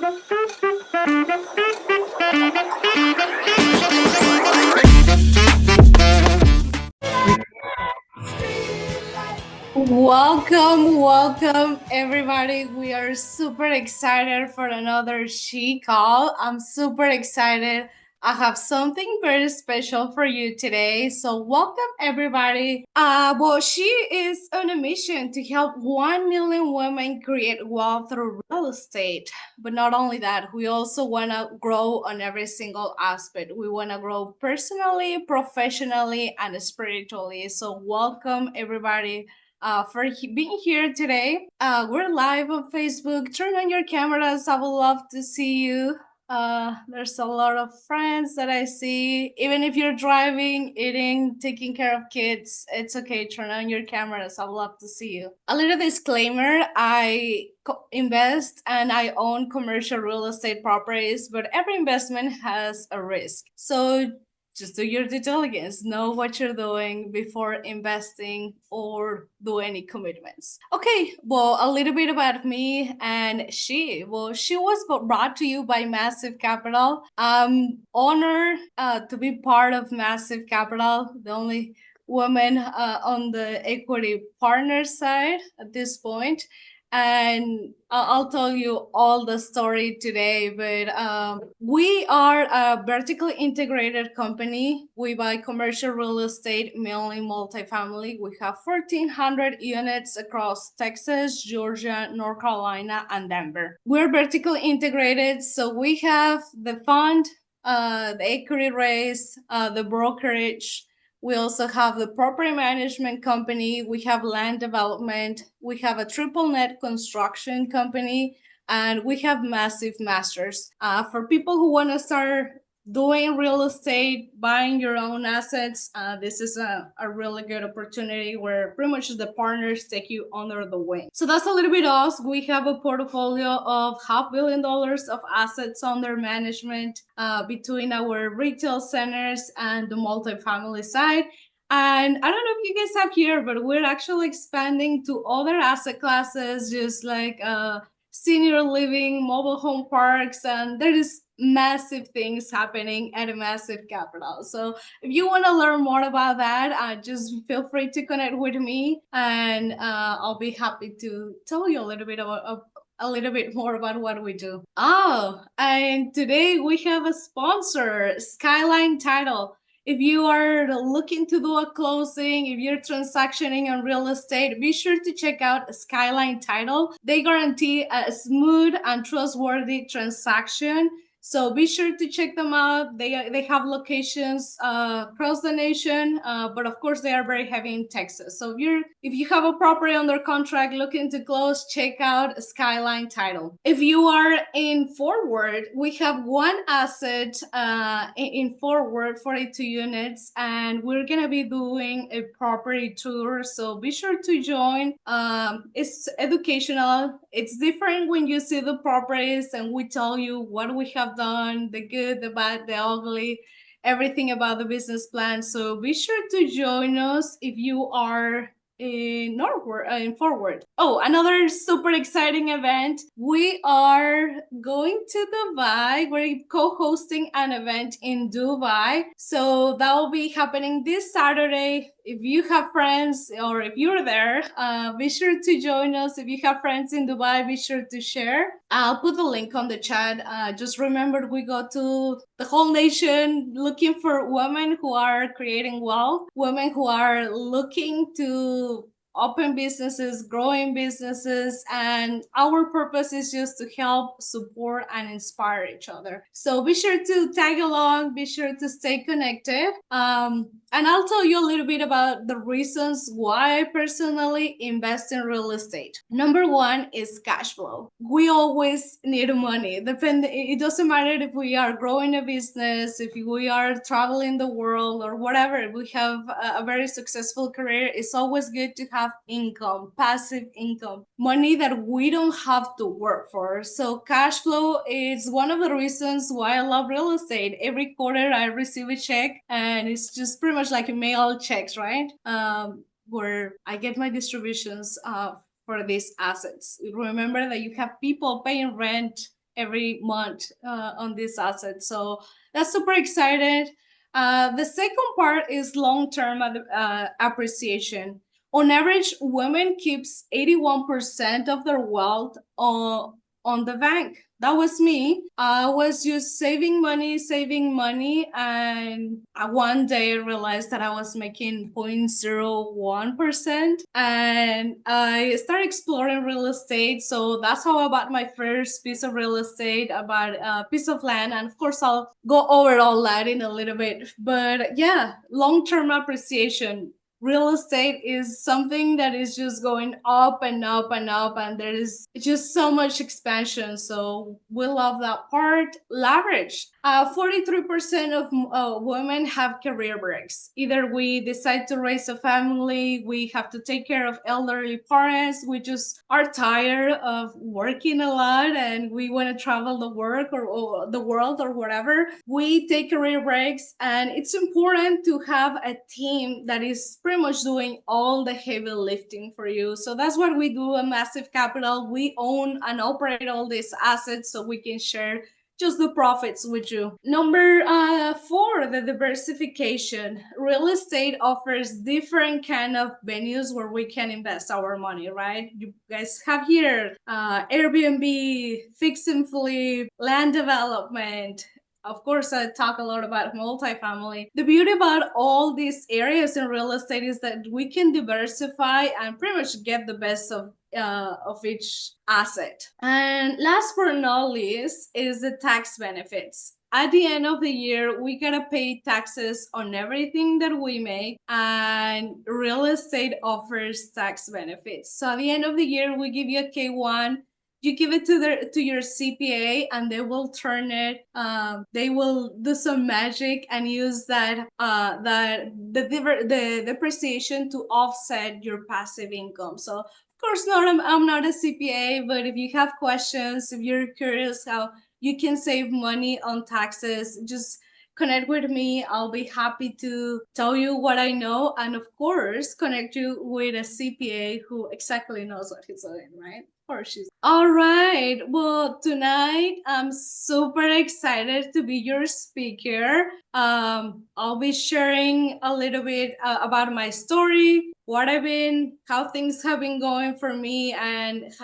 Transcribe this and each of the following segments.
Welcome, everybody. We are super excited for another She Call. I'm super excited. I have something very special for you today. So, welcome, everybody. She is on a mission to help 1 million women create wealth through real estate. But not only that, we also want to grow on every single aspect. We want to grow personally, professionally, and spiritually. So, welcome, everybody for being here today. We're live on Facebook. Turn on your cameras. I would love to see you. There's a lot of friends that I see. Even if you're driving, eating, taking care of kids, it's okay. Turn on your cameras. I would love to see you. A little disclaimer, I invest and I own commercial real estate properties, but every investment has a risk. So just do your due diligence, know what you're doing before investing or do any commitments. Okay, well, a little bit about me and she. Well, she was brought to you by Massive Capital. I'm honored to be part of Massive Capital, the only woman on the equity partner side at this point. And I'll tell you all the story today. But we are a vertically integrated company. We buy commercial real estate, mainly multifamily. We have 1,400 units across Texas, Georgia, North Carolina, and Denver. We're vertically integrated, so we have the fund, the equity raise, the brokerage. We also have the property management company. We have land development. We have a triple net construction company, and we have Massive Masters. For people who want to start doing real estate, buying your own assets, this is a really good opportunity where pretty much the partners take you under the wing. So that's a little bit us. We have a portfolio of $500 million of assets under management between our retail centers and the multifamily side. And I don't know if you guys have here, but we're actually expanding to other asset classes, just like senior living, mobile home parks, and there is massive things happening at a Massive Capital. So if you want to learn more about that, just feel free to connect with me, and I'll be happy to tell you a little bit about a little bit more about what we do. Oh, and today we have a sponsor, Skyline Title. If you are looking to do a closing, if you're transactioning on real estate, be sure to check out Skyline Title. They guarantee a smooth and trustworthy transaction. So be sure to check them out. They have locations across the nation, but of course they are very heavy in Texas. So if you have a property under contract looking to close, check out Skyline Title. If you are in Fort Worth, we have one asset in Fort Worth, 42 units, and we're gonna be doing a property tour. So be sure to join. It's educational. It's different when you see the properties and we tell you what we have done, the good, the bad, the ugly, everything about the business plan. So be sure to join us if you are in Fort Worth. Oh, another super exciting event. We are going to Dubai. We're co-hosting an event in Dubai. So that will be happening this Saturday. If you have friends or if you're there, be sure to join us. If you have friends in Dubai, be sure to share. I'll put the link on the chat. Just remember, we go to the whole nation looking for women who are creating wealth, women who are looking to open businesses, growing businesses, and our purpose is just to help, support, and inspire each other. So be sure to tag along, be sure to stay connected. And I'll tell you a little bit about the reasons why I personally invest in real estate. Number one is cash flow. We always need money. It doesn't matter if we are growing a business, if we are traveling the world or whatever, if we have a very successful career, it's always good to have income, passive income, money that we don't have to work for. So cash flow is one of the reasons why I love real estate. Every quarter I receive a check and it's just pretty much like mail checks, right? Where I get my distributions for these assets. Remember that you have people paying rent every month on this asset. So that's super excited. The second part is long-term appreciation. On average, women keeps 81% of their wealth on the bank. That was me. I was just saving money, and one day I realized that I was making 0.01%, and I started exploring real estate. So that's how I bought my first piece of real estate, about a piece of land, and of course I'll go over all that in a little bit. But yeah, long-term appreciation, real estate is something that is just going up and up and up, and there's just so much expansion, so we love that part. Leverage, 43% of women have career breaks. Either we decide to raise a family, we have to take care of elderly parents, we just are tired of working a lot and we want to travel the work, or the world, or whatever. We take career breaks, and it's important to have a team that is pretty much doing all the heavy lifting for you. So that's what we do at Massive Capital. We own and operate all these assets so we can share just the profits with you. Number four, the diversification. Real estate offers different kind of venues where we can invest our money, right? You guys have here Airbnb, fix and flip, land development. Of course, I talk a lot about multifamily. The beauty about all these areas in real estate is that we can diversify and pretty much get the best of each asset. And last but not least is the tax benefits. At the end of the year, we gotta pay taxes on everything that we make, and real estate offers tax benefits. So at the end of the year, we give you a K1, you give it to your CPA, and they will turn it. They will do some magic and use the depreciation to offset your passive income. So of course, I'm not a CPA, but if you have questions, if you're curious how you can save money on taxes, just connect with me. I'll be happy to tell you what I know, and of course, connect you with a CPA who exactly knows what he's doing, right? Or she's. All right. Well, tonight I'm super excited to be your speaker. I'll be sharing a little bit about my story, what I've been, how things have been going for me, and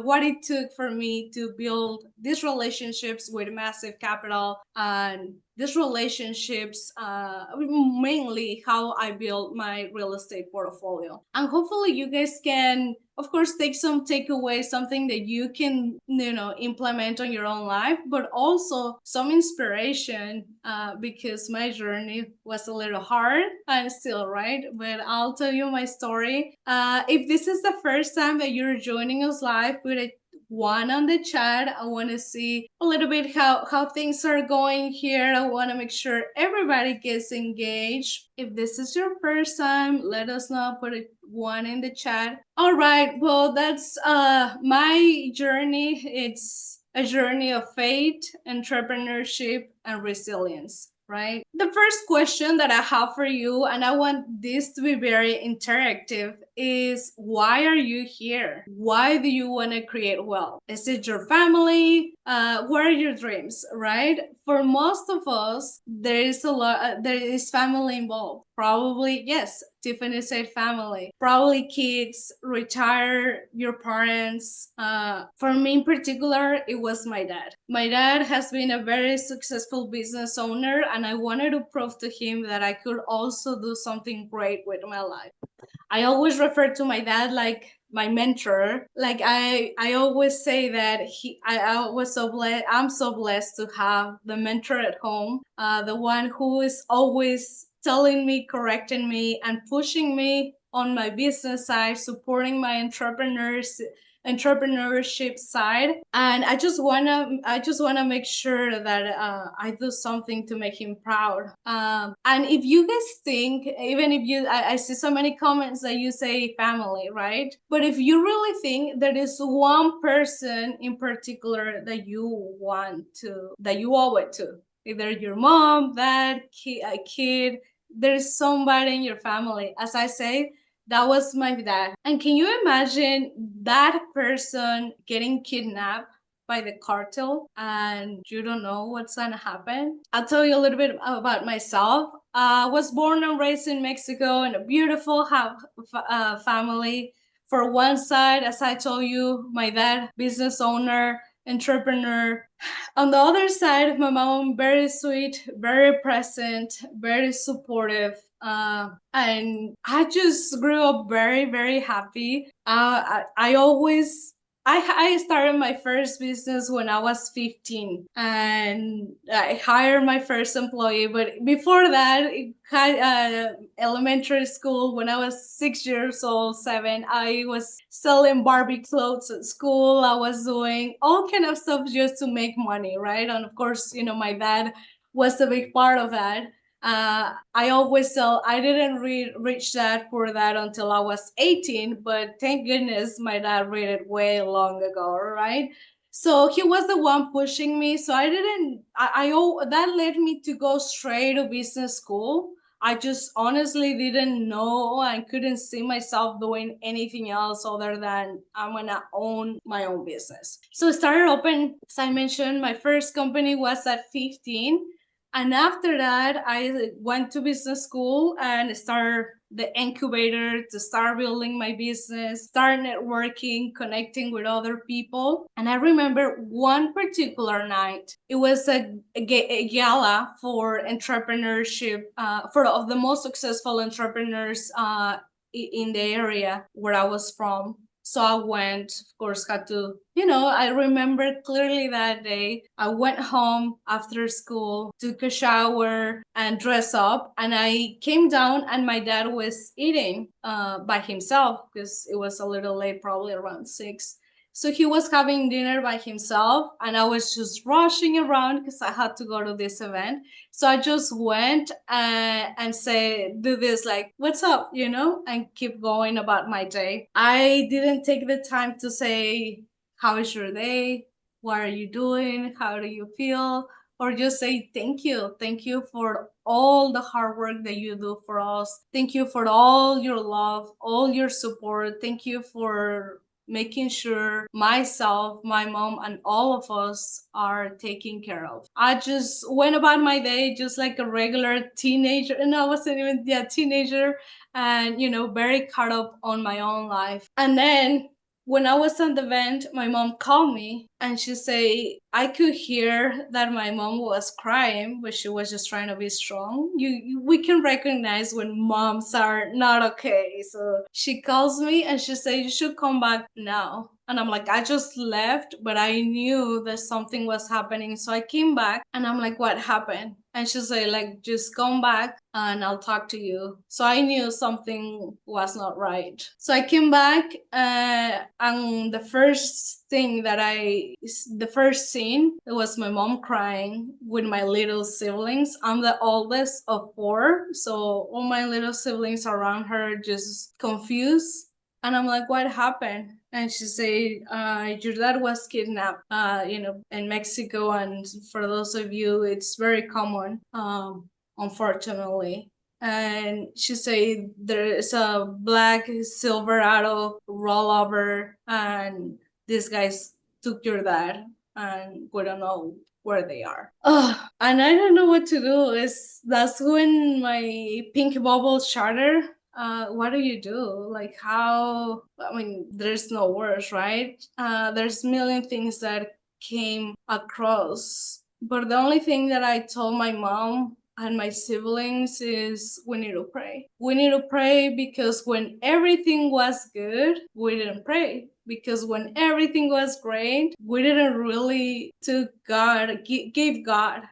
what it took for me to build these relationships with Massive Capital, and these relationships, mainly how I built my real estate portfolio. And hopefully you guys can, of course, take some takeaway, something that you can implement on your own life, but also some inspiration, because my journey was a little hard and still, right? But I'll tell you my story. If this is the first time that you're joining us live, put a one on the chat. I want to see a little bit how things are going here. I want to make sure everybody gets engaged. If this is your first time, let us know. Put a one in the chat. All right. Well, that's my journey. It's a journey of faith, entrepreneurship, and resilience, right? The first question that I have for you, and I want this to be very interactive, is why are you here? Why do you want to create wealth? Is it your family? What are your dreams, right? For most of us, there is family involved. Probably, yes, Tiffany said family. Probably kids, retire your parents. For me in particular, it was my dad. My dad has been a very successful business owner, and I wanted to prove to him that I could also do something great with my life. I always refer to my dad like my mentor. Like I always say that I was so blessed. I'm so blessed to have the mentor at home, the one who is always telling me, correcting me, and pushing me on my business side, supporting my entrepreneurship side. And I just wanna make sure that I do something to make him proud. And if you guys think, even if I see so many comments that you say family, right? But if you really think there is one person in particular that you owe it to, either your mom, dad, a kid, there's somebody in your family. As I say, that was my dad. And can you imagine that person getting kidnapped by the cartel and you don't know what's gonna happen. I'll tell you a little bit about myself. I was born and raised in Mexico in a beautiful family. For one side, as I told you, my dad, business owner, entrepreneur. On the other side, my mom, very sweet, very present, very supportive. And I just grew up very, very happy. I always I started my first business when I was 15 and I hired my first employee. But before that, elementary school, when I was 6 years old, seven, I was selling Barbie clothes at school. I was doing all kind of stuff just to make money, right? And of course, my dad was a big part of that. I always tell I didn't reach that for that until I was 18, but thank goodness my dad read it way long ago, right? So he was the one pushing me. So I didn't, that led me to go straight to business school. I just honestly didn't know and couldn't see myself doing anything else other than I'm gonna own my own business. So I started open, as I mentioned, my first company was at 15. And after that, I went to business school and started the incubator to start building my business, start networking, connecting with other people. And I remember one particular night, it was a gala for entrepreneurship, for of the most successful entrepreneurs in the area where I was from. So I went, of course, had to, I remember clearly that day. I went home after school, took a shower, and dressed up. And I came down, and my dad was eating by himself because it was a little late, probably around 6. So he was having dinner by himself, and I was just rushing around because I had to go to this event. So I just went and say, do this like, what's up, and keep going about my day. I didn't take the time to say, how is your day? What are you doing? How do you feel? Or just say thank you. Thank you for all the hard work that you do for us. Thank you for all your love, all your support. Thank you for making sure myself, my mom, and all of us are taken care of. I just went about my day just like a regular teenager, and I wasn't even a teenager, and very caught up on my own life. And then when I was on the vent, my mom called me and she said, I could hear that my mom was crying, but she was just trying to be strong. We can recognize when moms are not okay. So she calls me and she said, you should come back now. And I'm like, I just left, but I knew that something was happening. So I came back and I'm like, what happened? And she said, like, just come back and I'll talk to you. So I knew something was not right. So I came back and the first scene, it was my mom crying with my little siblings. I'm the oldest of 4. So all my little siblings around her just confused. And I'm like, what happened? And she said, your dad was kidnapped, in Mexico. And for those of you, it's very common, unfortunately. And she said there is a black Silverado rollover, and these guys took your dad, and we don't know where they are. And I don't know what to do. That's when my pink bubble shattered. What do you do? Like, how? I mean, there's no words, right? There's a million things that came across, but the only thing that I told my mom and my siblings is we need to pray. We need to pray because when everything was good, we didn't pray. Because when everything was great, we didn't really give God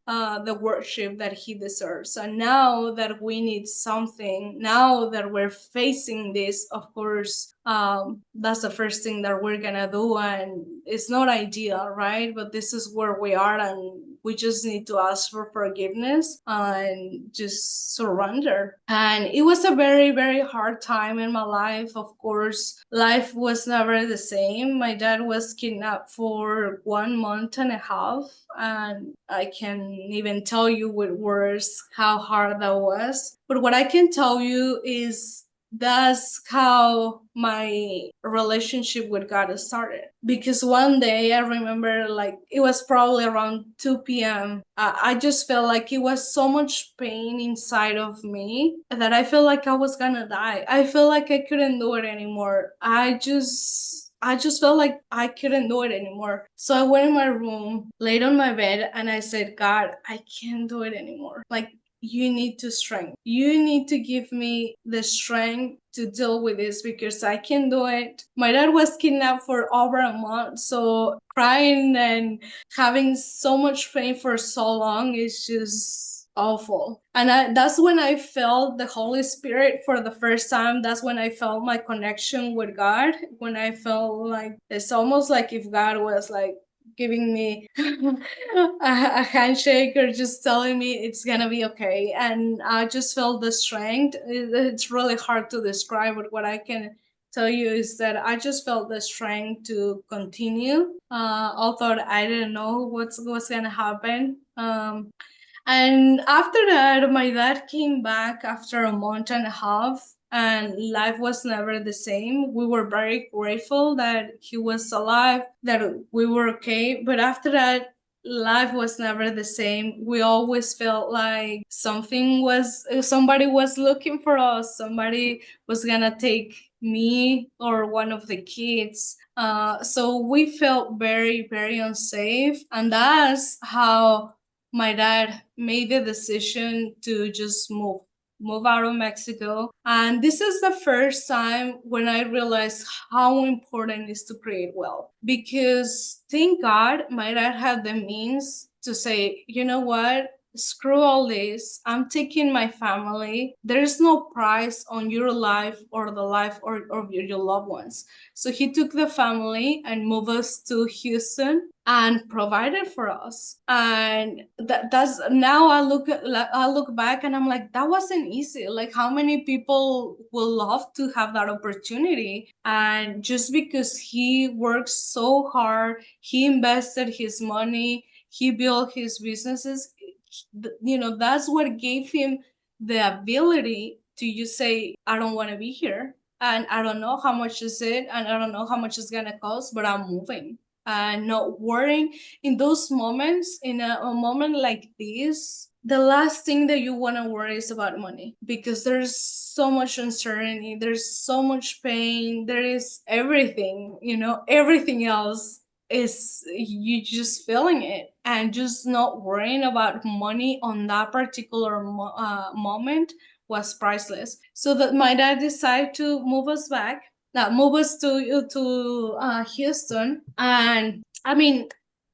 the worship that He deserves. And now that we need something, now that we're facing this, of course, that's the first thing that we're gonna do, and it's not ideal, right? But this is where we are, and we just need to ask for forgiveness and just surrender. And it was a very, very hard time in my life. Of course, life was never the same. My dad was kidnapped for 1 month and a half, and I can even tell you with words how hard that was. But what I can tell you is that's how my relationship with God started. Because one day I remember, like, it was probably around 2 p.m. I just felt like it was so much pain inside of me that I felt like I was gonna die. I felt like I couldn't do it anymore. I just felt like I couldn't do it anymore. So I went in my room, laid on my bed, and I said, God, I can't do it anymore. Like, you need to strength. You need to give me the strength to deal with this because I can do it. My dad was kidnapped for over a month, so crying and having so much pain for so long is just awful. And that's when I felt the Holy Spirit for the first time. That's when I felt my connection with God. When I felt like it's almost like if God was like giving me a handshake or just telling me it's gonna be okay. And I just felt the strength. It's really hard to describe, but what I can tell you is that I just felt the strength to continue, although I didn't know what's gonna happen. And after that, my dad came back after a month and a half, and life was never the same. We were very grateful that he was alive, that we were okay. But after that, life was never the same. We always felt like somebody was looking for us, somebody was gonna take me or one of the kids. So we felt very, very unsafe. And that's how my dad made the decision to just move out of Mexico. And this is the first time when I realized how important it is to create wealth. Because thank God my dad had the means to say, you know what? Screw all this. I'm taking my family. There's no price on your life or the life of your loved ones. So he took the family and moved us to Houston and provided for us. And that's now I look back and I'm like, that wasn't easy. Like, how many people will love to have that opportunity? And just because he worked so hard, he invested his money, he built his businesses, that's what gave him the ability to just say, I don't want to be here, and I don't know how much is it, and I don't know how much it's gonna cost, but I'm moving. And not worrying in those moments, in a moment like this, the last thing that you want to worry is about money, because there's so much uncertainty, there's so much pain, there is everything, everything else is you just feeling it, and just not worrying about money on that particular moment was priceless. So that my dad decided to move us to Houston. And I mean,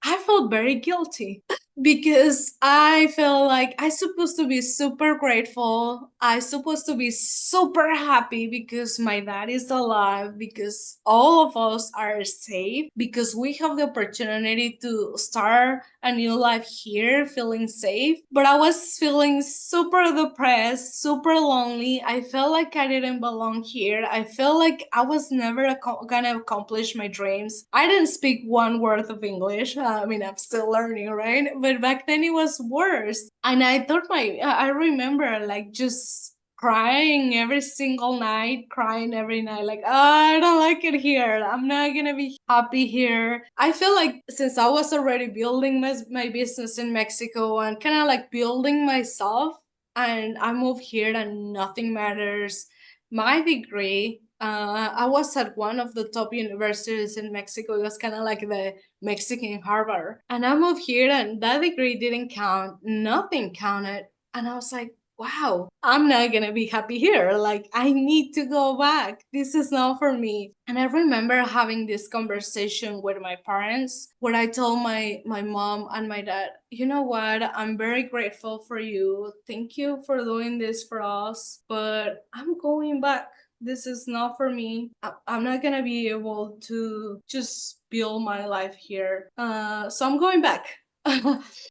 I felt very guilty because I felt like I supposed to be super grateful. I supposed to be super happy because my dad is alive, because all of us are safe, because we have the opportunity to start a new life here feeling safe. But I was feeling super depressed, super lonely. I felt like I didn't belong here. I felt like I was never gonna accomplish my dreams. I didn't speak one word of English. I mean, I'm still learning, right? But back then it was worse. And I remember like just crying every single night, crying every night, like, oh, I don't like it here. I'm not gonna be happy here. I feel like since I was already building my business in Mexico and kind of like building myself, and I moved here and nothing matters. My degree, I was at one of the top universities in Mexico. It was kind of like the Mexican Harvard. And I moved here and that degree didn't count. Nothing counted. And I was like, wow, I'm not gonna be happy here. Like, I need to go back. This is not for me. And I remember having this conversation with my parents where I told my mom and my dad, you know what? I'm very grateful for you. Thank you for doing this for us, but I'm going back. This is not for me. I'm not gonna be able to just build my life here. So I'm going back.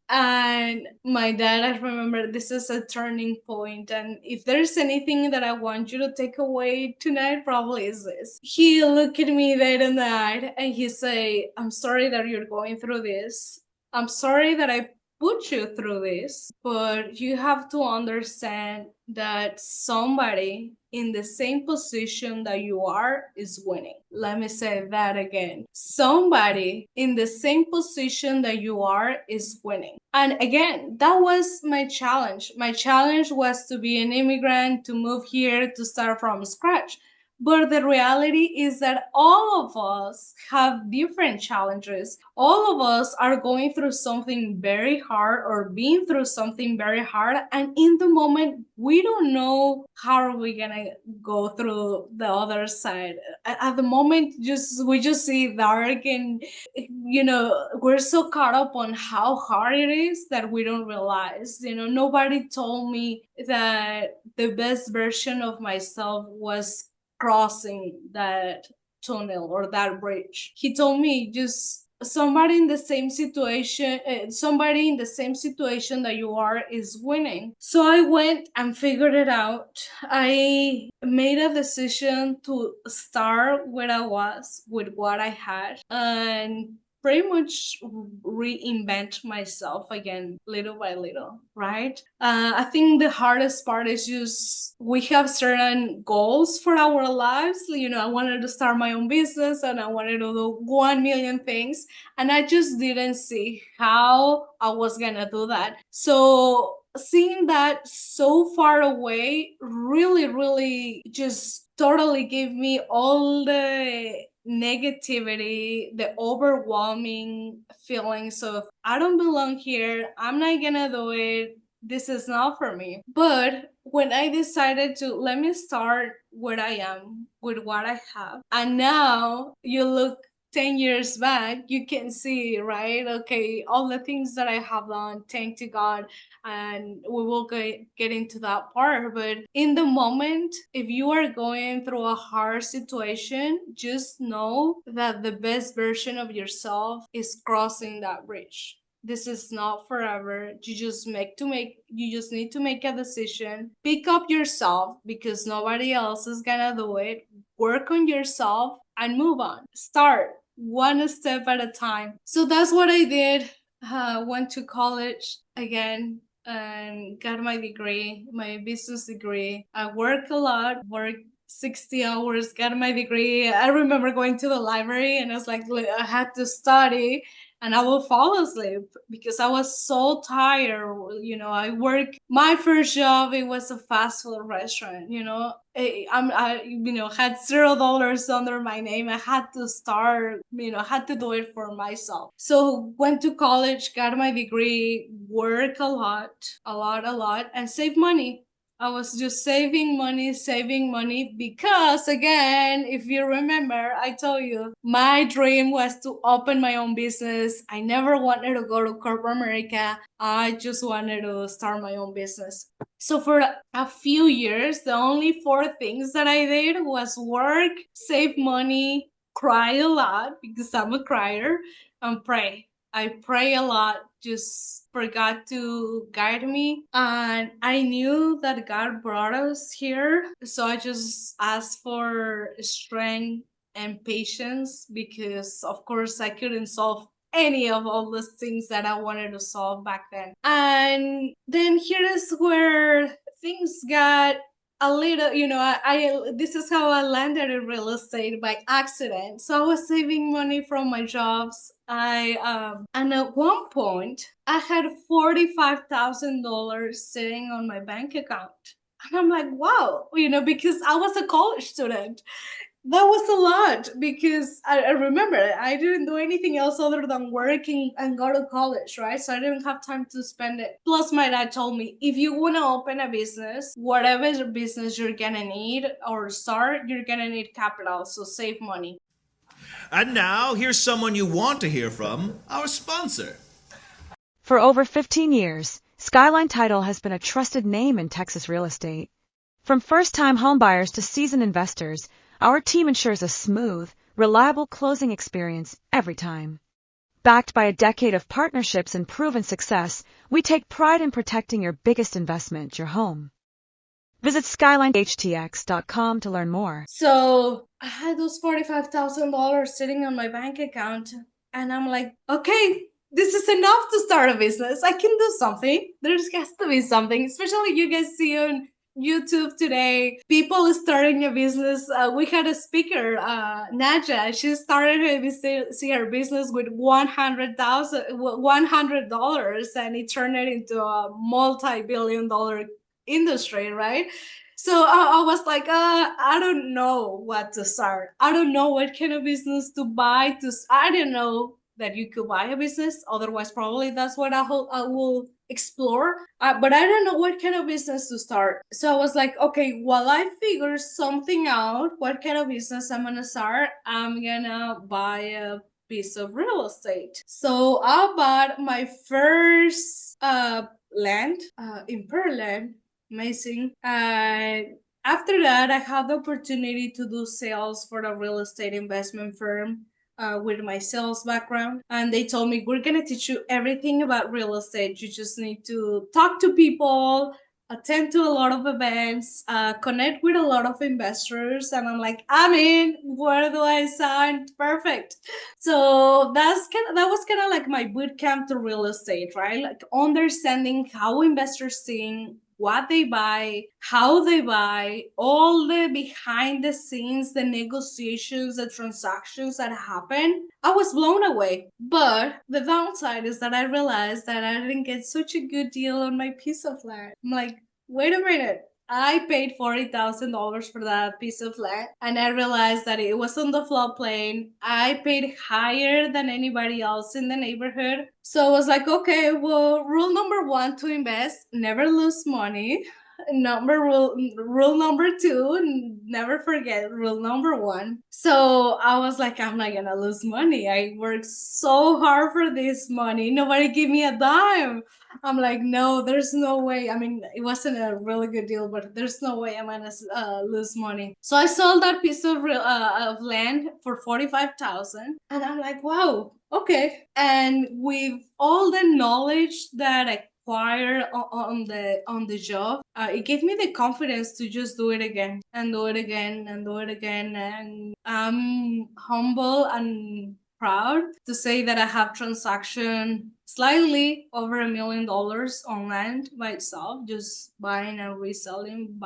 And my dad, I remember this is a turning point, and if there's anything that I want you to take away tonight, probably is this. He looked at me dead in the eye and he say, I'm sorry that you're going through this. I'm sorry that I put you through this, but you have to understand that somebody in the same position that you are is winning. Let me say that again. Somebody in the same position that you are is winning. And again, that was my challenge. My challenge was to be an immigrant, to move here, to start from scratch. But the reality is that all of us have different challenges. All of us are going through something very hard or being through something very hard. And in the moment, we don't know how are we gonna go through the other side. At the moment, just we just see dark, and we're so caught up on how hard it is that we don't realize. Nobody told me that the best version of myself was crossing that tunnel or that bridge. He told me just somebody in the same situation that you are is winning. So I went and figured it out. I made a decision to start where I was with what I had and pretty much reinvent myself again little by little, right? I think the hardest part is just we have certain goals for our lives. I wanted to start my own business and I wanted to do 1 million things, and I just didn't see how I was gonna do that. So seeing that so far away really, really just totally gave me all the negativity, the overwhelming feelings of I don't belong here, I'm not gonna do it, this is not for me. But when I decided to let me start where I am with what I have, and now you look 10 years back, you can see, right? Okay, all the things that I have done, thank to God, and we will get into that part. But in the moment, if you are going through a hard situation, just know that the best version of yourself is crossing that bridge. This is not forever. You just need to make a decision. Pick up yourself because nobody else is gonna do it. Work on yourself and move on. Start one step at a time. So that's what I did. Went to college again and got my degree, my business degree. I worked a lot, worked 60 hours, got my degree. I remember going to the library and I was like, I had to study and I will fall asleep because I was so tired. I work my first job, it was a fast food restaurant, had $0 under my name. I had to start, had to do it for myself. So went to college, got my degree, work a lot, and save money. I was just saving money because, again, if you remember, I told you my dream was to open my own business. I never wanted to go to corporate America. I just wanted to start my own business. So for a few years, the only four things that I did was work, save money, cry a lot because I'm a crier, and pray. I pray a lot, just for God to guide me. And I knew that God brought us here. So I just asked for strength and patience because, of course, I couldn't solve any of all the things that I wanted to solve back then. And then here is where things got a little, this is how I landed in real estate by accident. So I was saving money from my jobs. And at one point I had $45,000 sitting on my bank account. And I'm like, wow, because I was a college student. That was a lot because I remember I didn't do anything else other than working and go to college, right? So I didn't have time to spend it. Plus, my dad told me if you want to open a business, whatever business you're gonna need or start, you're gonna need capital. So save money. And now, here's someone you want to hear from, our sponsor. For over 15 years, Skyline Title has been a trusted name in Texas real estate. From first-time homebuyers to seasoned investors, our team ensures a smooth, reliable closing experience every time. Backed by a decade of partnerships and proven success, we take pride in protecting your biggest investment, your home. Visit SkylineHTX.com to learn more. So I had those $45,000 sitting on my bank account, and I'm like, okay, this is enough to start a business. I can do something. There has to be something, especially you guys see on YouTube today. People starting a business. We had a speaker, Naja. She started her business with $100, and it turned it into a multi-billion-dollar industry, right? So I was like, I don't know what to start. I don't know what kind of business to buy. I don't know that you could buy a business. Otherwise, probably that's what I will explore. But I don't know what kind of business to start. So I was like, okay, while I figure something out, what kind of business I'm gonna start, I'm gonna buy a piece of real estate. So I bought my first land in Pearland. Amazing. And after that, I had the opportunity to do sales for a real estate investment firm with my sales background. And they told me, we're going to teach you everything about real estate. You just need to talk to people, attend to a lot of events, connect with a lot of investors. And I'm like, I'm in. Where do I sign? Perfect. So that was kind of like my boot camp to real estate, right? Like understanding how investors think, what they buy, how they buy, all the behind the scenes, the negotiations, the transactions that happen. I was blown away. But the downside is that I realized that I didn't get such a good deal on my piece of land. I'm like, wait a minute. I paid $40,000 for that piece of land, and I realized that it was on the floodplain. I paid higher than anybody else in the neighborhood. So I was like, okay, well, rule number one to invest, never lose money. Rule number two, never forget rule number one. So I was like, I'm not gonna lose money. I worked so hard for this money. Nobody gave me a dime. I'm like, no, there's no way. I mean, it wasn't a really good deal, but there's no way I'm gonna lose money. So I sold that piece of land for 45,000, and I'm like, wow, okay. And with all the knowledge that I acquired on the job, it gave me the confidence to just do it again and do it again and do it again. And I'm humble and proud to say that I have transaction slightly over $1 million on land by itself, just buying and reselling.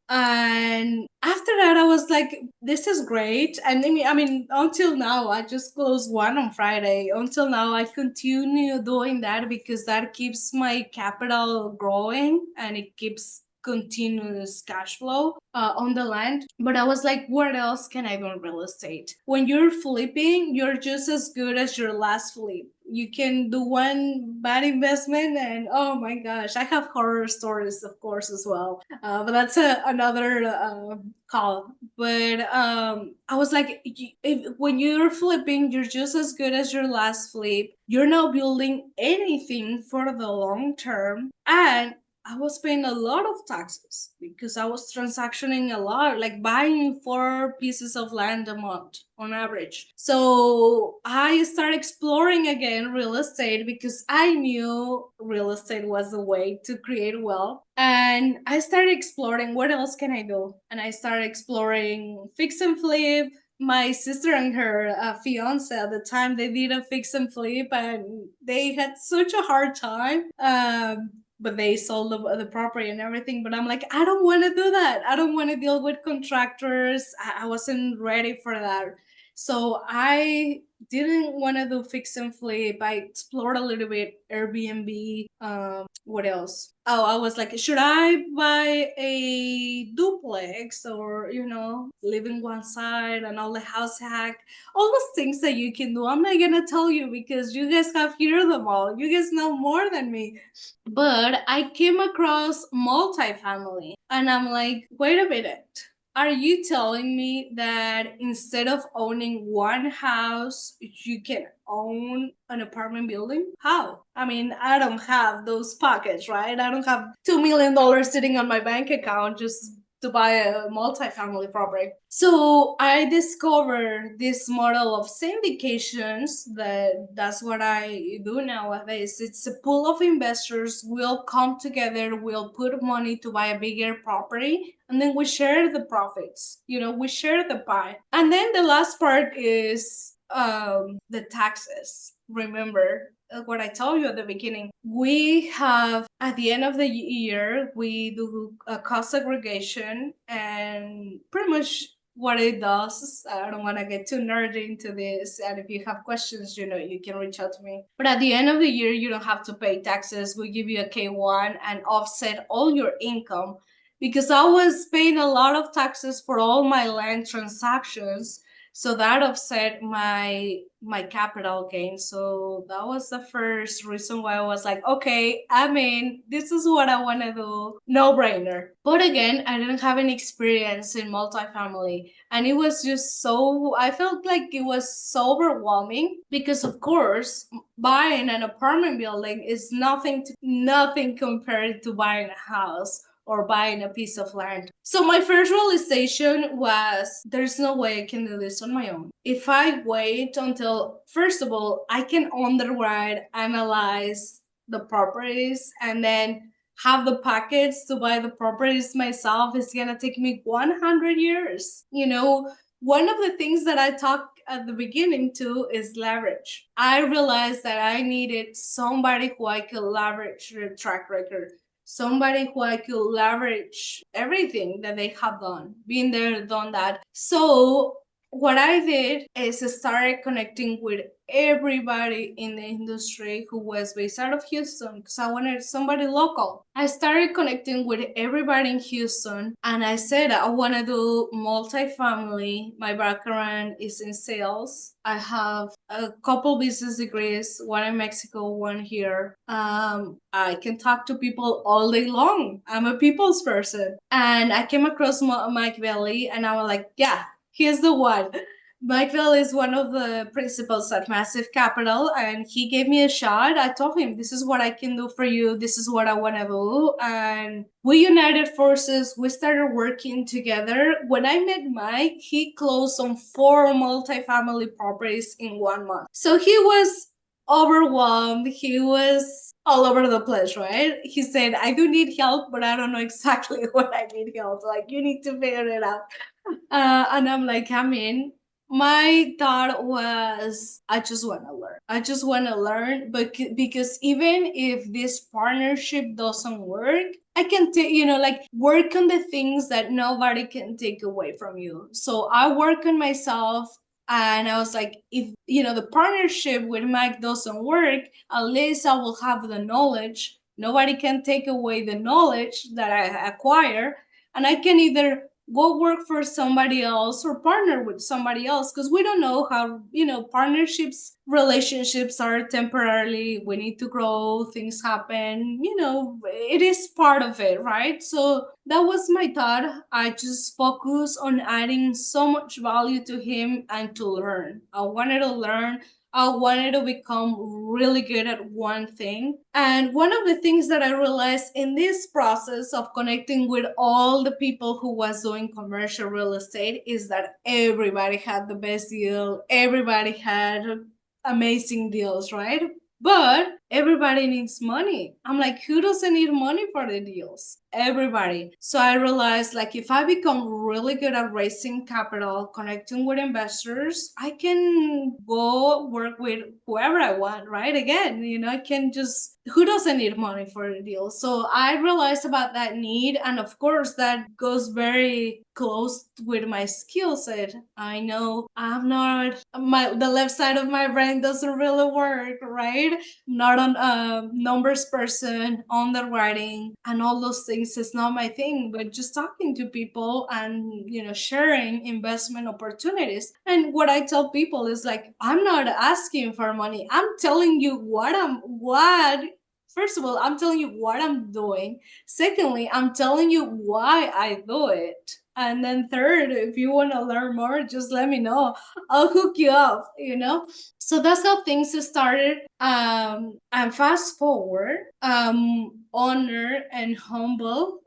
And after that, I was like, this is great. And I mean, until now, I just closed one on Friday. Until now, I continue doing that because that keeps my capital growing and it keeps continuous cash flow on the land. But I was like, where else can I go in real estate? When you're flipping, you're just as good as your last flip. You can do one bad investment, and oh my gosh, I have horror stories, of course, as well. But that's another call. But I was like, when you're flipping, you're just as good as your last flip. You're not building anything for the long term, and I was paying a lot of taxes because I was transactioning a lot, like buying 4 pieces of land a month on average. So I started exploring again real estate because I knew real estate was the way to create wealth. And I started exploring what else can I do? And I started exploring fix and flip. My sister and her fiance at the time, they did a fix and flip, and they had such a hard time. But they sold the property and everything. But I'm like, I don't want to do that. I don't want to deal with contractors. I wasn't ready for that. So I didn't want to do fix and flip. I explored a little bit Airbnb. What else? Oh, I was like, should I buy a duplex or, live in one side and all the house hack? All those things that you can do. I'm not going to tell you because you guys have heard them all. You guys know more than me. But I came across multifamily and I'm like, wait a minute. Are you telling me that instead of owning one house, you can own an apartment building? How? I mean, I don't have those pockets, right? I don't have $2 million sitting on my bank account just to buy a multifamily property. So I discovered this model of syndications that's what I do nowadays. It's a pool of investors will come together, will put money to buy a bigger property, and then we share the profits. We share the pie. And then the last part is the taxes. Remember, what I told you at the beginning. We have, at the end of the year, we do a cost segregation, and pretty much what it does, I don't want to get too nerdy into this. And if you have questions, you can reach out to me. But at the end of the year, you don't have to pay taxes. We give you a K1 and offset all your income, because I was paying a lot of taxes for all my land transactions, so that offset my capital gain. So that was the first reason why I was like, okay, I mean, this is what I want to do, no brainer. But again, I didn't have any experience in multifamily, and it was just so, I felt like it was so overwhelming, because of course buying an apartment building is nothing compared to buying a house or buying a piece of land. So my first realization was, there's no way I can do this on my own. If I wait until, first of all, I can underwrite, analyze the properties, and then have the packets to buy the properties myself, is gonna take me 100 years. One of the things that I talked at the beginning too is leverage. I realized that I needed somebody who I could leverage their track record, somebody who I could leverage everything that they have done, been there, done that. So what I did is started connecting with everybody in the industry who was based out of Houston, because I wanted somebody local. I started connecting with everybody in Houston, and I said I want to do multifamily. My background is in sales. I have a couple business degrees, one in Mexico, one here. I can talk to people all day long. I'm a people's person. And I came across Mike Bailey, and I was like, yeah, he's the one. Michael is one of the principals at Massive Capital, and he gave me a shot. I told him, this is what I can do for you. This is what I want to do. And we united forces. We started working together. When I met Mike, he closed on 4 multifamily properties in 1 month. So he was overwhelmed. He was all over the place, right? He said, I do need help, but I don't know exactly what I need help. Like, you need to figure it out. And I'm like, I'm in. My thought was, I just want to learn. I just want to learn, but because even if this partnership doesn't work, I can take, like, work on the things that nobody can take away from you. So I work on myself. And I was like, if the partnership with Mike doesn't work, at least I will have the knowledge. Nobody can take away the knowledge that I acquire, and I can either go work for somebody else or partner with somebody else, because we don't know how, partnerships, relationships are temporarily. We need to grow, things happen, it is part of it, right? So that was my thought. I just focus on adding so much value to him and to learn. I wanted to learn. I wanted to become really good at one thing. And one of the things that I realized in this process of connecting with all the people who was doing commercial real estate is that everybody had the best deal. Everybody had amazing deals, right? But everybody needs money. I'm like, who doesn't need money for the deals? Everybody. So I realized, like, if I become really good at raising capital, connecting with investors, I can go work with whoever I want, right? Again, I can just, who doesn't need money for the deal? So I realized about that need. And of course, that goes very close with my skill set. I know I'm not, the left side of my brain doesn't really work, right? Not on numbers person, underwriting, and all those things is not my thing. But just talking to people and sharing investment opportunities. And what I tell people is, like, I'm not asking for money. I'm telling you what. First of all, I'm telling you what I'm doing. Secondly, I'm telling you why I do it. And then third, if you want to learn more, just let me know. I'll hook you up. So that's how things started. And fast forward, honor and humble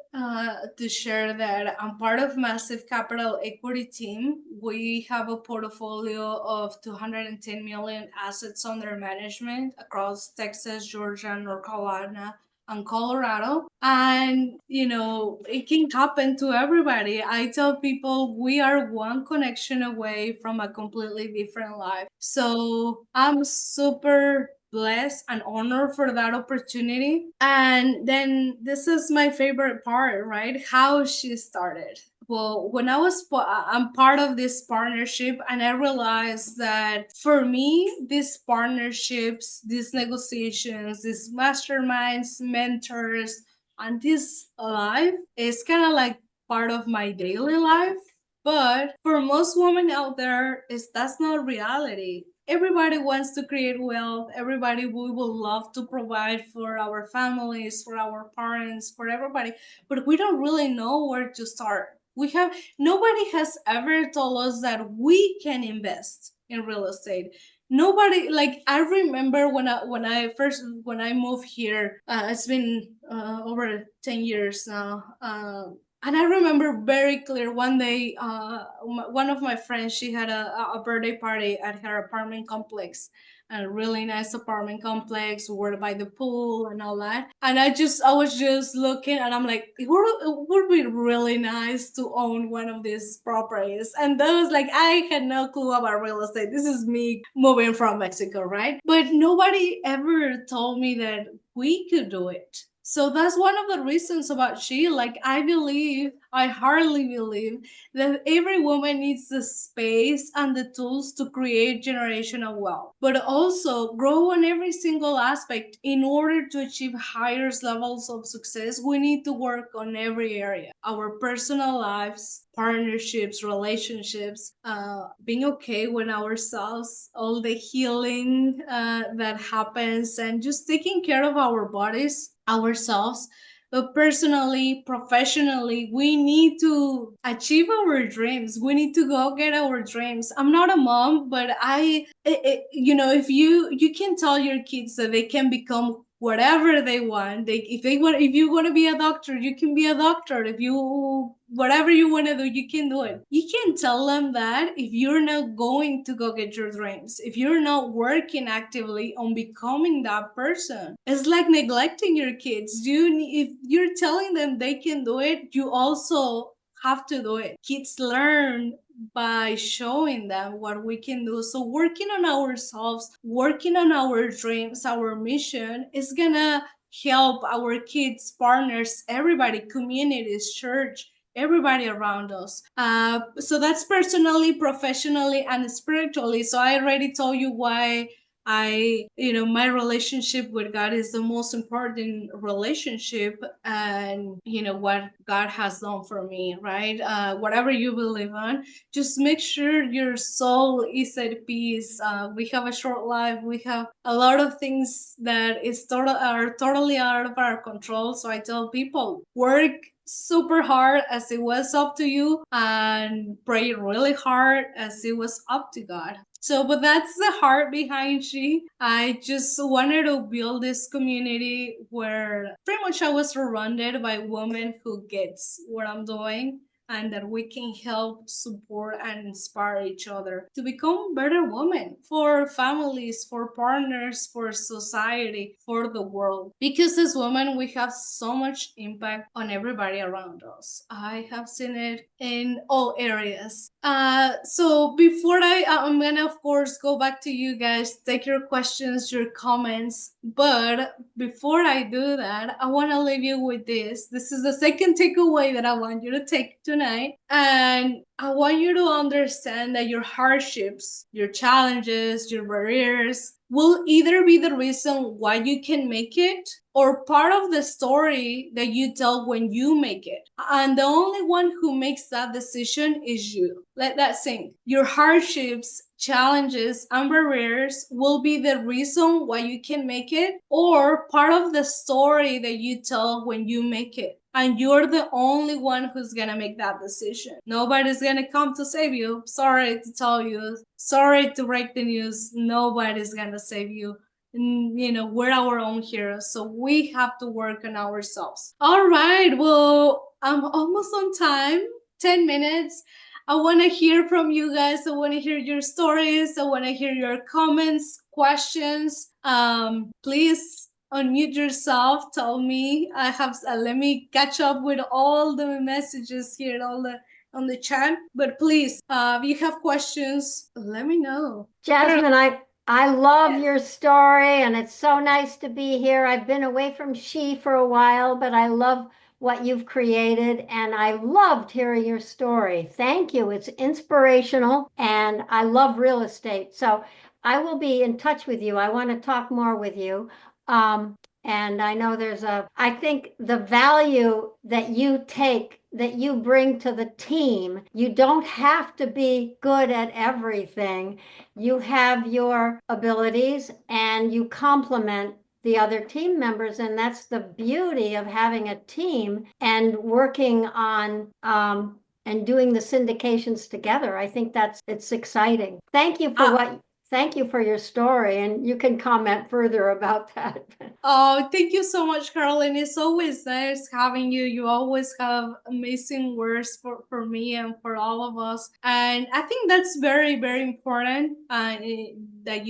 to share that I'm part of Massive Capital Equity Team. We have a portfolio of 210 million assets under management across Texas, Georgia, North Carolina, and Colorado. And, it can happen to everybody. I tell people we are one connection away from a completely different life. So I'm super blessed and honored for that opportunity. And then this is my favorite part, right? How she started. Well, when I'm part of this partnership, and I realized that for me, these partnerships, these negotiations, these masterminds, mentors, and this life is kind of like part of my daily life. But for most women out there, is that's not reality. Everybody wants to create wealth. Everybody, we will love to provide for our families, for our parents, for everybody, but we don't really know where to start. We have Nobody has ever told us that we can invest in real estate. Nobody, like, I remember when I moved here. It's been over 10 years now. And I remember very clear one day, one of my friends, she had a birthday party at her apartment complex, a really nice apartment complex, we're by the pool and all that. And I was just looking, and I'm like, it would be really nice to own one of these properties. And that was like, I had no clue about real estate. This is me moving from Mexico, right? But nobody ever told me that we could do it. So that's one of the reasons about she. Like, I hardly believe that every woman needs the space and the tools to create generational wealth, but also grow on every single aspect. In order to achieve higher levels of success, we need to work on every area: our personal lives, partnerships, relationships, being okay with ourselves, all the healing that happens, and just taking care of our bodies, ourselves. But personally, professionally, we need to achieve our dreams. We need to go get our dreams. I'm not a mom, but if you can tell your kids that they can become whatever they want. If you want to be a doctor, you can be a doctor. If you whatever you want to do, you can do it. You can tell them that if you're not going to go get your dreams, if you're not working actively on becoming that person. It's like neglecting your kids. If you're telling them they can do it, you also have to do it. Kids learn by showing them what we can do. So working on ourselves, working on our dreams, our mission is gonna help our kids, partners, everybody, communities, church, everybody around us. So that's personally, professionally, and spiritually. So I already told you why my relationship with God is the most important relationship, and what God has done for me, right? Whatever you believe on, just make sure your soul is at peace. We have a short life. We have a lot of things that are totally out of our control. So I tell people, work super hard as it was up to you, and pray really hard as it was up to God. So, but that's the heart behind She. I just wanted to build this community where pretty much I was surrounded by women who gets what I'm doing, and that we can help support and inspire each other to become better women for families, for partners, for society, for the world. Because as women, we have so much impact on everybody around us. I have seen it in all areas. So before I'm gonna of course go back to you guys, take your questions, your comments. But before I do that, I want to leave you with this. This is the second takeaway that I want you to take tonight. And I want you to understand that your hardships, your challenges, your barriers will either be the reason why you can make it, or part of the story that you tell when you make it. And the only one who makes that decision is you. Let that sink. Your hardships, challenges, and barriers will be the reason why you can make it, or part of the story that you tell when you make it. And you're the only one who's gonna make that decision. Nobody's gonna come to save you. Sorry to tell you. Sorry to break the news. Nobody's gonna save you. We're our own heroes, so we have to work on ourselves. All right, well, I'm almost on time. 10 minutes. I want to hear from you guys. I want to hear your stories. I want to hear your comments, questions. Please unmute yourself. Tell me. Let me catch up with all the messages here, all the on the chat. But please, if you have questions, let me know. Jazmin, I love your story, and it's so nice to be here. I've been away from She for a while, but I love what you've created, and I loved hearing your story. Thank you. It's inspirational, and I love real estate. So I will be in touch with you. I want to talk more with you. Um, and I know I think the value that you bring to the team, you don't have to be good at everything. You have your abilities and you complement the other team members. And that's the beauty of having a team and working on and doing the syndications together. I think it's exciting. Thank you for your story, and you can comment further about that. Oh, thank you so much, Caroline. It's always nice having you. You always have amazing words for me and for all of us. And I think that's very, very important. That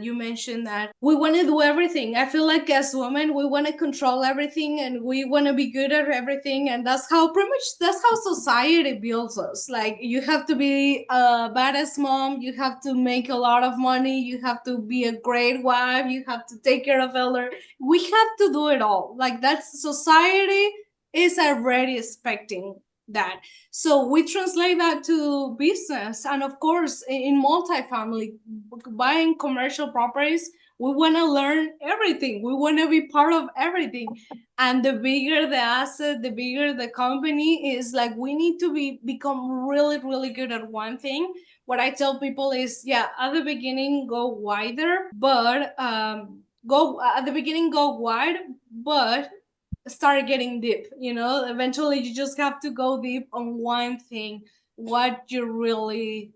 you mentioned that we want to do everything. I feel like as women, we want to control everything and we want to be good at everything. And that's how society builds us. Like you have to be a badass mom, you have to make a lot of money, you have to be a great wife, you have to take care of elder. We have to do it all. Like that's society is already expecting that. So we translate that to business, and of course, in multifamily, buying commercial properties, we want to learn everything. We want to be part of everything. And the bigger the asset, the bigger the company is. Like we need to become really, really good at one thing. What I tell people is, yeah, at the beginning, go wider, but go at the beginning, go wide, but start getting deep. Eventually you just have to go deep on one thing, what you really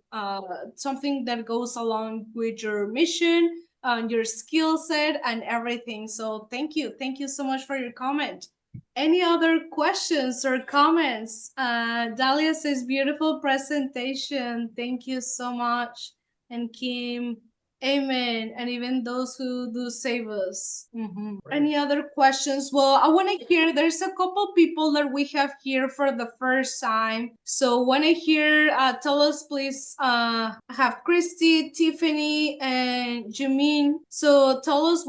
something that goes along with your mission, your skill set and everything. So thank you so much for your comment. Any other questions or comments? Dalia says beautiful presentation, thank you so much. And Kim, amen. And even those who do save us. Any other questions? Well, I want to hear, there's a couple people that we have here for the first time. So want to hear, tell us please, have Christy, Tiffany, and Jamin. So tell us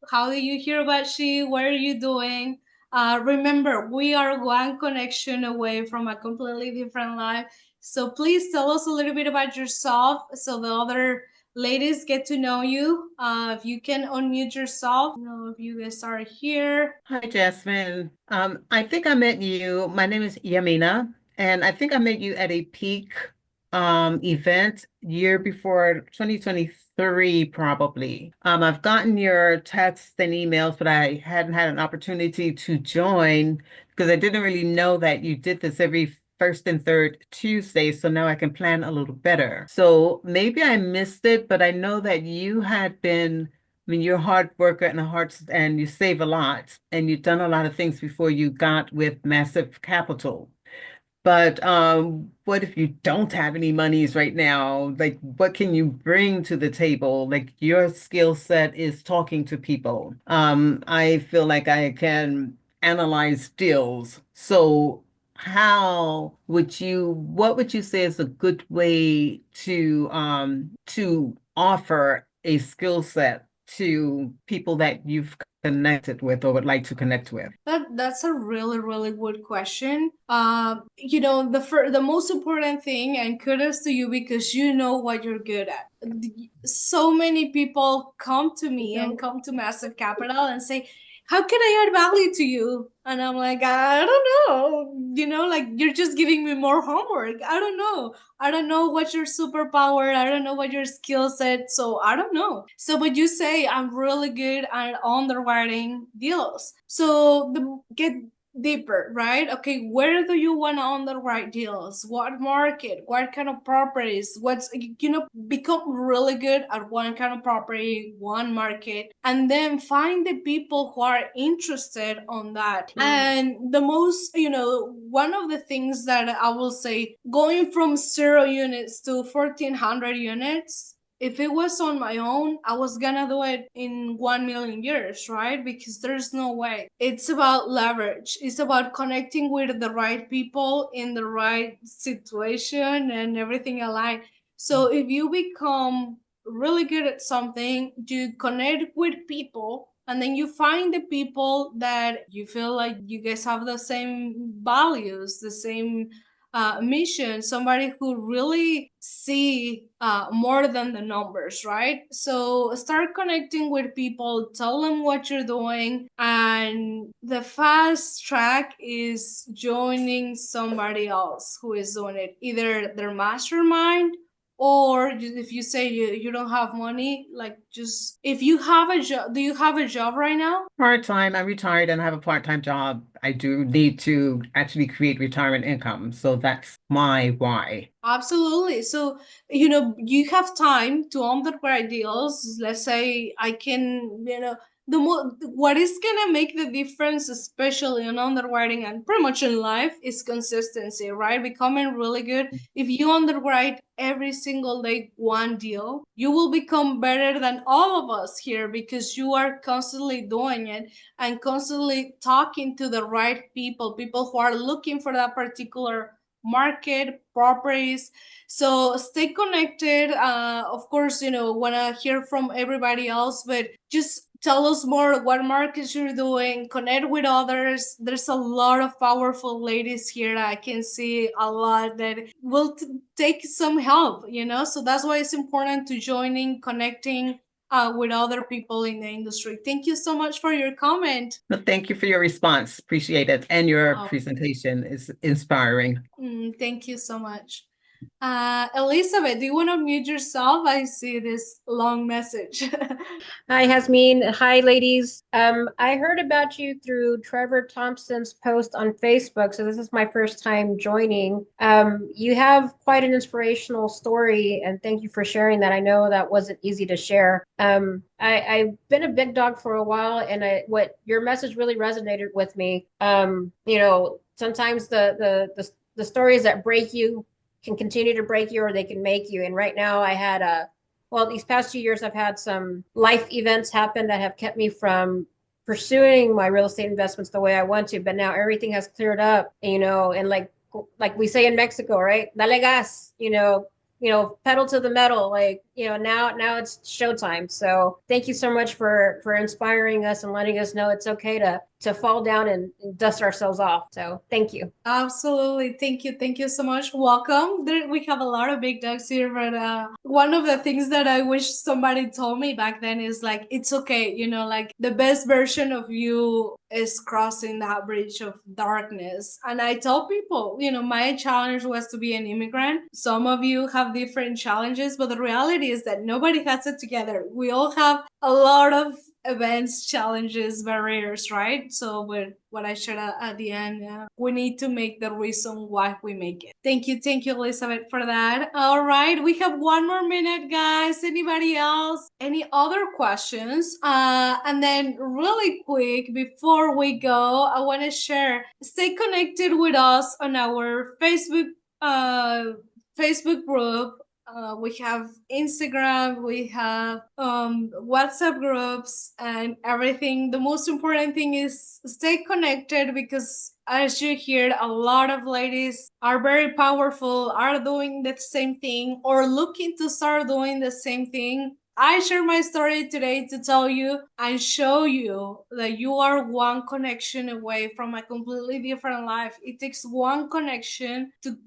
how did you hear about She? What are you doing? Remember, we are one connection away from a completely different life. So please tell us a little bit about yourself so the other ladies get to know you. If you can unmute yourself, if you guys are here. Hi, Jasmine. I think I met you. My name is Yamina, and I think I met you at a peak event year before 2023, probably. I've gotten your texts and emails, but I hadn't had an opportunity to join because I didn't really know that you did this every first and third Tuesday, so now I can plan a little better. So maybe I missed it, but I know that you had been, I mean, you're a hard worker and you save a lot, and you've done a lot of things before you got with massive capital. But what if you don't have any monies right now? Like, what can you bring to the table? Like, your skill set is talking to people. I feel like I can analyze deals. So, what would you say is a good way to offer a skill set to people that you've connected with or would like to connect with? That's a really, really good question. The most important thing, and kudos to you because you know what you're good at. So many people come to me and come to Massive Capital and say, how can I add value to you? And I'm like, I don't know. Like you're just giving me more homework. I don't know. I don't know what's your superpower. I don't know what your skill set. So I don't know. So, but you say I'm really good at underwriting deals. So get deeper, right? Okay, where do you want to underwrite deals? What market? What kind of properties? Become really good at one kind of property, one market, and then find the people who are interested on that. And the most, one of the things that I will say, going from 0 units to 1,400 units, if it was on my own, I was gonna do it in 1 million years, right? Because there's no way. It's about leverage. It's about connecting with the right people in the right situation and everything aligned. So if you become really good at something, you connect with people, and then you find the people that you feel like you guys have the same values, the same mission, somebody who really see more than the numbers, right? So start connecting with people, tell them what you're doing, and the fast track is joining somebody else who is doing it, either their mastermind, or if you say you don't have money, like, just if you have a job. Do you have a job right now? Part-time, I'm retired and I have a part-time job. I do need to actually create retirement income. So that's my why. Absolutely. So, you have time to undergrad deals. Let's say I can, what is gonna make the difference, especially in underwriting and pretty much in life, is consistency, right? Becoming really good. If you underwrite every single day one deal, you will become better than all of us here because you are constantly doing it and constantly talking to the right people, people who are looking for that particular market properties. So stay connected. Of course, want to hear from everybody else, but just tell us more what markets you're doing, connect with others. There's a lot of powerful ladies here. I can see a lot that will take some help, so that's why it's important to joining, connecting with other people in the industry. Thank you so much for your comment. Well, thank you for your response. Appreciate it. And your Oh, presentation is inspiring. thank you so much. Elizabeth, do you want to mute yourself? I see this long message. Hi, Hasmin. Hi, ladies. I heard about you through Trevor Thompson's post on Facebook, so this is my first time joining. You have quite an inspirational story, and thank you for sharing that. I know that wasn't easy to share. I've been a big dog for a while, and what your message really resonated with me. Sometimes the stories that break you can continue to break you, or they can make you. And right now, I had these past 2 years, I've had some life events happen that have kept me from pursuing my real estate investments the way I want to. But now everything has cleared up, and like we say in Mexico, right? Dale gas, pedal to the metal. Now it's showtime. So thank you so much for inspiring us and letting us know it's okay to fall down and dust ourselves off. So thank you. Absolutely. Thank you. Thank you so much. Welcome. We have a lot of big dogs here, but one of the things that I wish somebody told me back then is like, it's okay, like the best version of you is crossing that bridge of darkness. And I tell people, my challenge was to be an immigrant. Some of you have different challenges, but the reality is that nobody has it together. We all have a lot of events, challenges, barriers, right? So, with what I shared at the end, we need to make the reason why we make it. Thank you, Elizabeth, for that. All right, we have 1 more minute, guys. Anybody else? Any other questions? And then, really quick, before we go, I want to share. Stay connected with us on our Facebook group. We have Instagram, we have WhatsApp groups and everything. The most important thing is stay connected, because as you hear, a lot of ladies are very powerful, are doing the same thing or looking to start doing the same thing. I share my story today to tell you and show you that you are one connection away from a completely different life. It takes one connection to,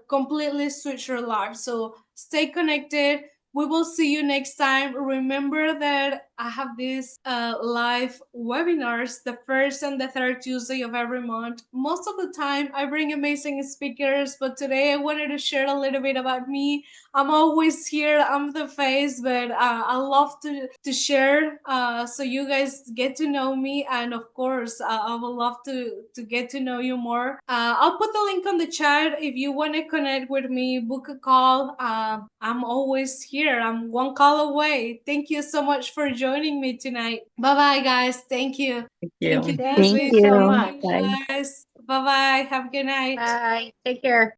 completely switch your life. So stay connected. We will see you next time. Remember that I have these live webinars the first and the third Tuesday of every month. Most of the time, I bring amazing speakers, but today I wanted to share a little bit about me. I'm always here. I'm the face, but I love to share, so you guys get to know me, and of course, I would love to get to know you more. I'll put the link on the chat if you want to connect with me. Book a call. I'm always here. I'm one call away. Thank you so much for joining me tonight. Bye bye, guys. Thank you. Thank Thank you, you. Thank Jasmine. you so Thank much. you, guys. Bye bye. Have a good night. Bye. Take care.